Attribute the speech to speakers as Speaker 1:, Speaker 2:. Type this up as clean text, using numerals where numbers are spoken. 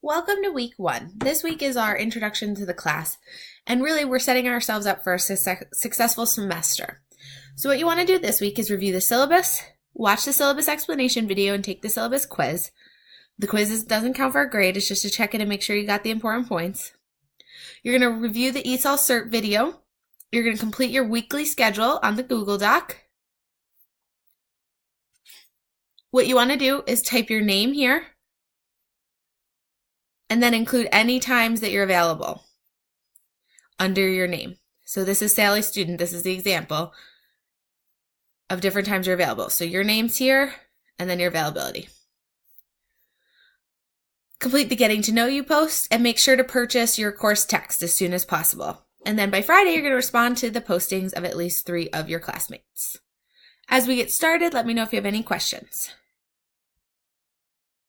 Speaker 1: Welcome to week 1. This week is our introduction to the class, and really we're setting ourselves up for a successful semester. So what you want to do this week is review the syllabus, watch the syllabus explanation video, and take the syllabus quiz. The quiz doesn't count for a grade, it's just to check in and make sure you got the important points. You're going to review the ESOL CERT video. You're going to complete your weekly schedule on the Google Doc. What you want to do is type your name here, and then include any times that you're available under your name. So this is Sally Student. This is the example of different times you're available. So your name's here, and then your availability. Complete the Getting to Know You post, and make sure to purchase your course text as soon as possible. And then by Friday, you're going to respond to the postings of at least 3 of your classmates. As we get started, let me know if you have any questions.